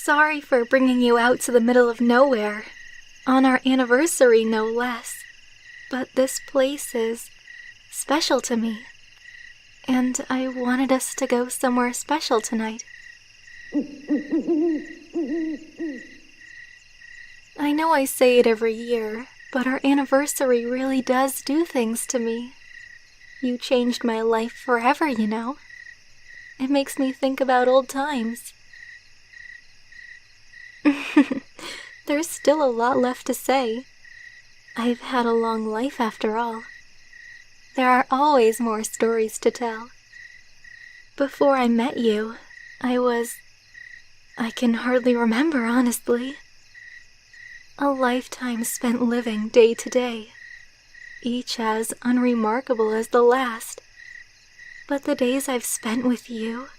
sorry for bringing you out to the middle of nowhere, on our anniversary no less, but this place is special to me, and I wanted us to go somewhere special tonight. I know I say it every year, but our anniversary really does do things to me. You changed my life forever, you know. It makes me think about old times. There's still a lot left to say. I've had a long life after all. There are always more stories to tell. Before I met you, I can hardly remember, honestly. A lifetime spent living day to day, each as unremarkable as the last. But the days I've spent with you,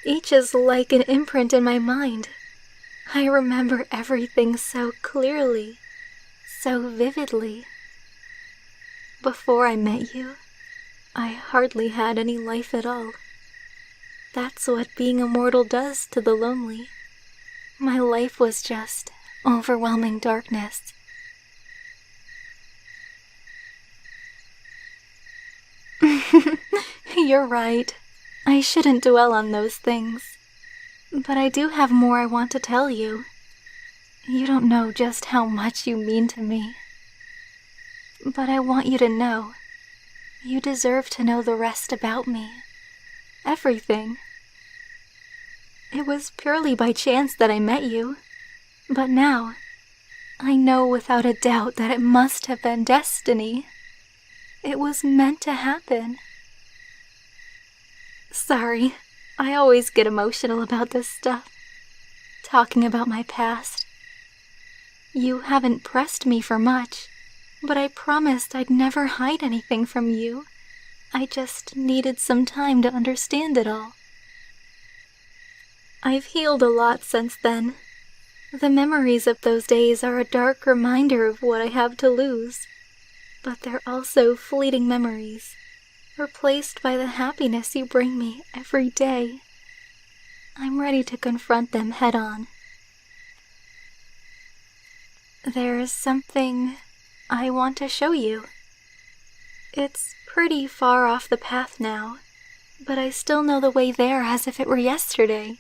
each is like an imprint in my mind. I remember everything so clearly, so vividly. Before I met you, I hardly had any life at all. That's what being immortal does to the lonely. My life was just overwhelming darkness. You're right. I shouldn't dwell on those things. But I do have more I want to tell you. You don't know just how much you mean to me. But I want you to know. You deserve to know the rest about me. Everything. It was purely by chance that I met you. But now, I know without a doubt that it must have been destiny. It was meant to happen. Sorry, I always get emotional about this stuff. Talking about my past. You haven't pressed me for much, but I promised I'd never hide anything from you. I just needed some time to understand it all. I've healed a lot since then. The memories of those days are a dark reminder of what I have to lose, but they're also fleeting memories, replaced by the happiness you bring me every day. I'm ready to confront them head-on. There's something I want to show you. It's pretty far off the path now, but I still know the way there as if it were yesterday.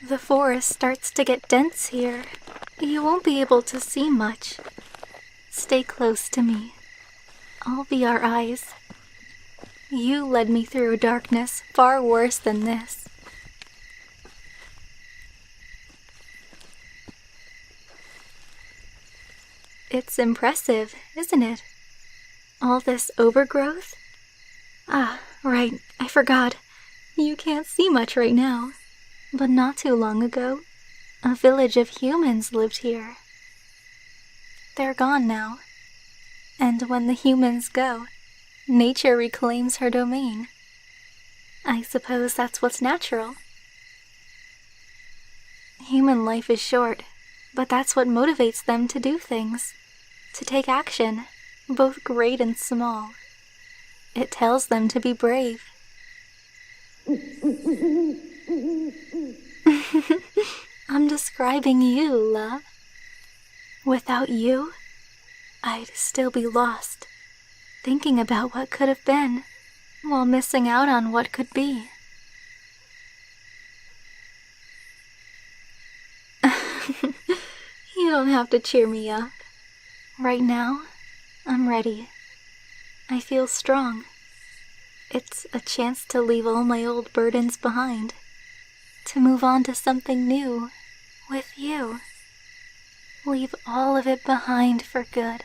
The forest starts to get dense here. You won't be able to see much. Stay close to me. I'll be our eyes. You led me through a darkness far worse than this. It's impressive, isn't it? All this overgrowth? Ah, right, I forgot. You can't see much right now. But not too long ago, a village of humans lived here. They're gone now. And when the humans go, nature reclaims her domain. I suppose that's what's natural. Human life is short, but that's what motivates them to do things, to take action, both great and small. It tells them to be brave. I'm describing you, love. Without you, I'd still be lost, thinking about what could have been, while missing out on what could be. You don't have to cheer me up. Right now, I'm ready. I feel strong. It's a chance to leave all my old burdens behind, to move on to something new with you. Leave all of it behind for good.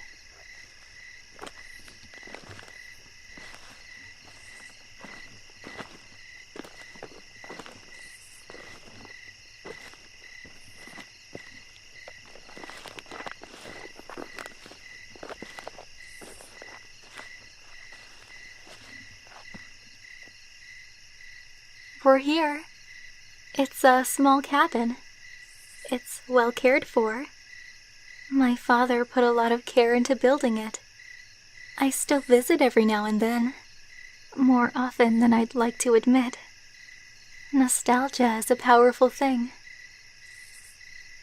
We're here. It's a small cabin. It's well cared for. My father put a lot of care into building it. I still visit every now and then, more often than I'd like to admit. Nostalgia is a powerful thing.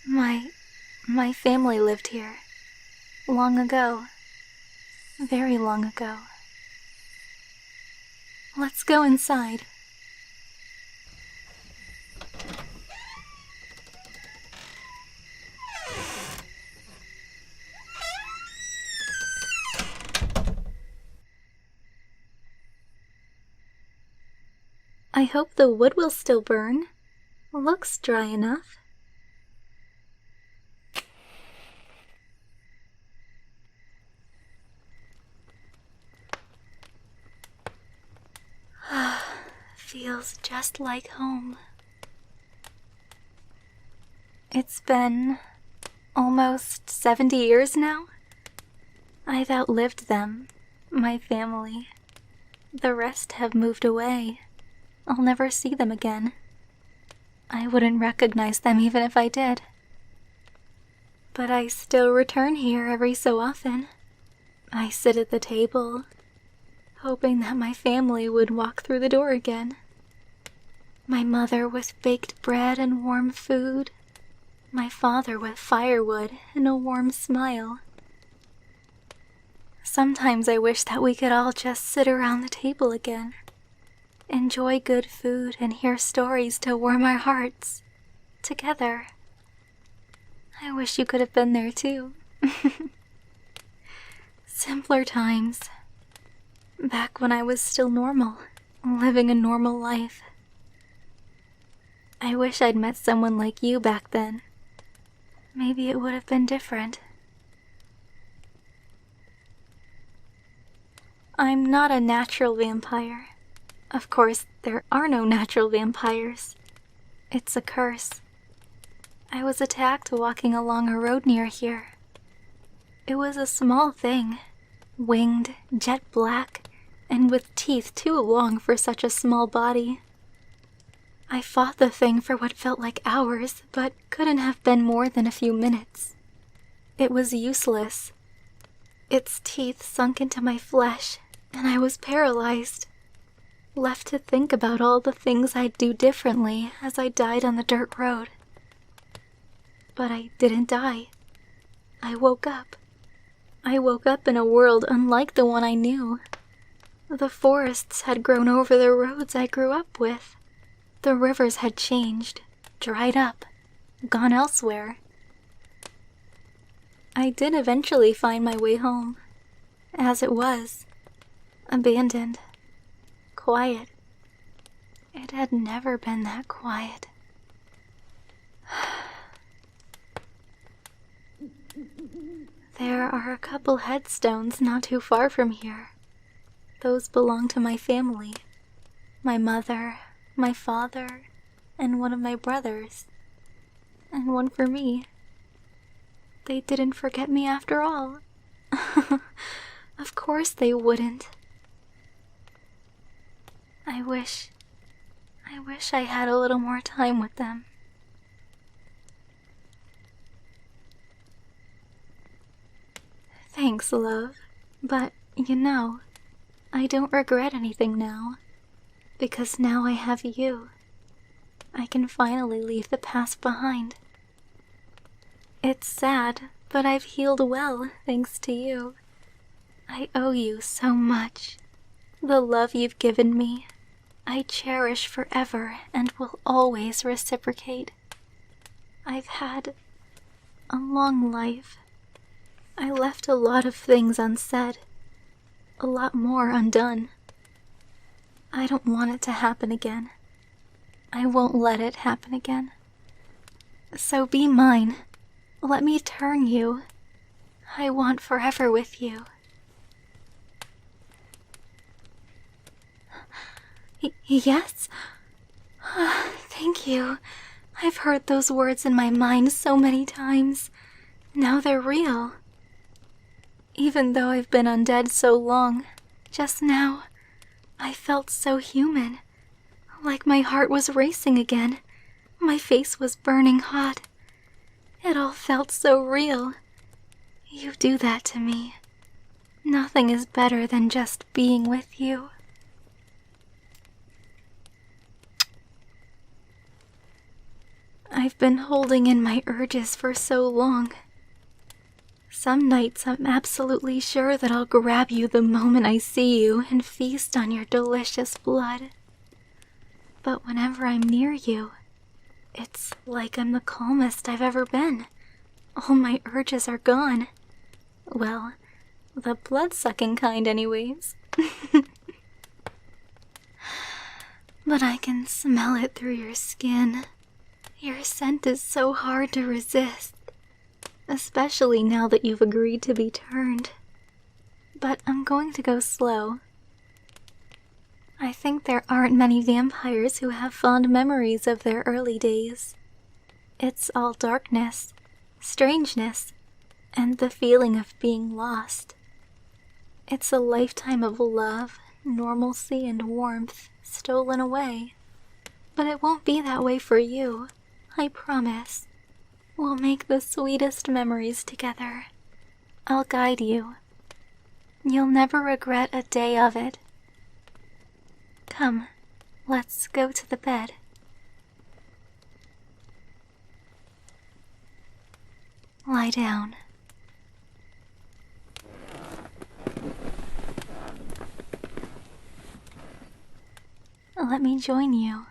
My family lived here. Long ago. Very long ago. Let's go inside. I hope the wood will still burn. Looks dry enough. Feels just like home. It's been almost 70 years now. I've outlived them, my family. The rest have moved away. I'll never see them again. I wouldn't recognize them even if I did. But I still return here every so often. I sit at the table, hoping that my family would walk through the door again. My mother with baked bread and warm food. My father with firewood and a warm smile. Sometimes I wish that we could all just sit around the table again. Enjoy good food and hear stories to warm our hearts. Together. I wish you could have been there too. Simpler times. Back when I was still normal, living a normal life. I wish I'd met someone like you back then. Maybe it would have been different. I'm not a natural vampire. Of course, there are no natural vampires. It's a curse. I was attacked walking along a road near here. It was a small thing, winged, jet black, and with teeth too long for such a small body. I fought the thing for what felt like hours, but couldn't have been more than a few minutes. It was useless. Its teeth sunk into my flesh, and I was paralyzed. Left to think about all the things I'd do differently as I died on the dirt road. But I didn't die. I woke up. I woke up in a world unlike the one I knew. The forests had grown over the roads I grew up with. The rivers had changed, dried up, gone elsewhere. I did eventually find my way home. As it was, abandoned. Quiet. It had never been that quiet. There are a couple headstones not too far from here. Those belong to my family. My mother, my father, and one of my brothers. And one for me. They didn't forget me after all. Of course they wouldn't. I wish I had a little more time with them. Thanks, love. But, you know, I don't regret anything now. Because now I have you. I can finally leave the past behind. It's sad, but I've healed well, thanks to you. I owe you so much. The love you've given me, I cherish forever and will always reciprocate. I've had a long life. I left a lot of things unsaid, a lot more undone. I don't want it to happen again. I won't let it happen again. So be mine. Let me turn you. I want forever with you. Yes? Thank you. I've heard those words in my mind so many times. Now they're real. Even though I've been undead so long, just now, I felt so human. Like my heart was racing again. My face was burning hot. It all felt so real. You do that to me. Nothing is better than just being with you. I've been holding in my urges for so long. Some nights I'm absolutely sure that I'll grab you the moment I see you and feast on your delicious blood. But whenever I'm near you, it's like I'm the calmest I've ever been. All my urges are gone. Well, the blood-sucking kind anyways. But I can smell it through your skin. Your scent is so hard to resist. Especially now that you've agreed to be turned. But I'm going to go slow. I think there aren't many vampires who have fond memories of their early days. It's all darkness, strangeness, and the feeling of being lost. It's a lifetime of love, normalcy, and warmth stolen away. But it won't be that way for you, I promise. We'll make the sweetest memories together. I'll guide you. You'll never regret a day of it. Come, let's go to the bed. Lie down. Let me join you.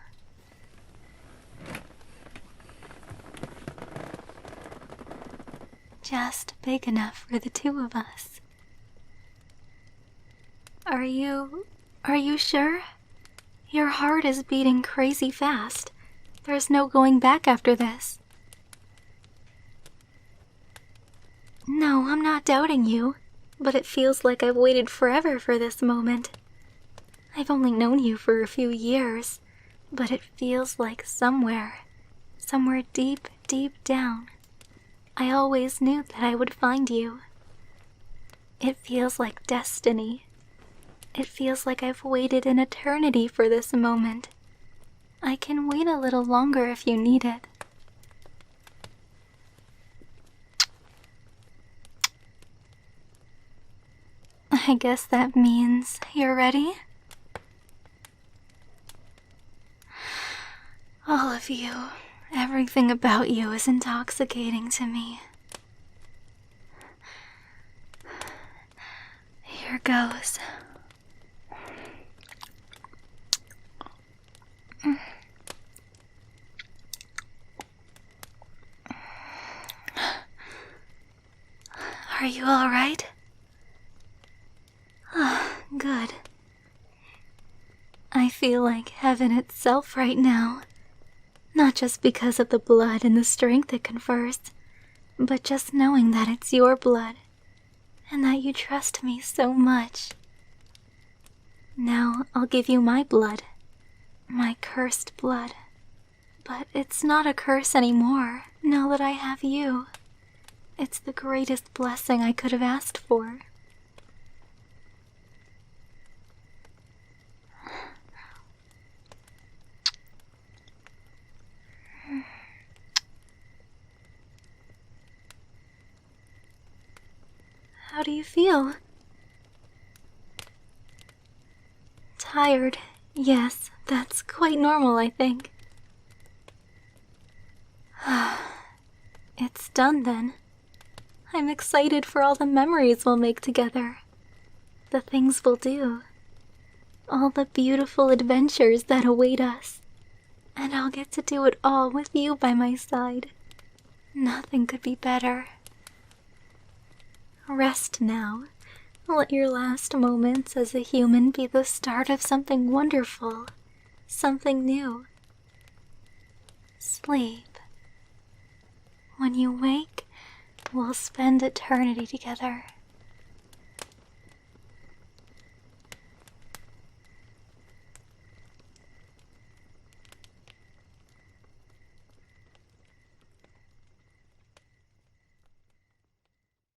Just big enough for the two of us. Are you sure? Your heart is beating crazy fast. There's no going back after this. No, I'm not doubting you, but it feels like I've waited forever for this moment. I've only known you for a few years, but it feels like somewhere deep, deep down, I always knew that I would find you. It feels like destiny. It feels like I've waited an eternity for this moment. I can wait a little longer if you need it. I guess that means you're ready? All of you, everything about you is intoxicating to me. Here goes. Are you all right? Ah, good. I feel like heaven itself right now. Not just because of the blood and the strength it confers, but just knowing that it's your blood, and that you trust me so much. Now I'll give you my blood, my cursed blood. But it's not a curse anymore, now that I have you. It's the greatest blessing I could have asked for. How do you feel? Tired, yes, that's quite normal, I think. It's done then. I'm excited for all the memories we'll make together. The things we'll do. All the beautiful adventures that await us. And I'll get to do it all with you by my side. Nothing could be better. Rest now. Let your last moments as a human be the start of something wonderful. Something new. Sleep. When you wake, we'll spend eternity together.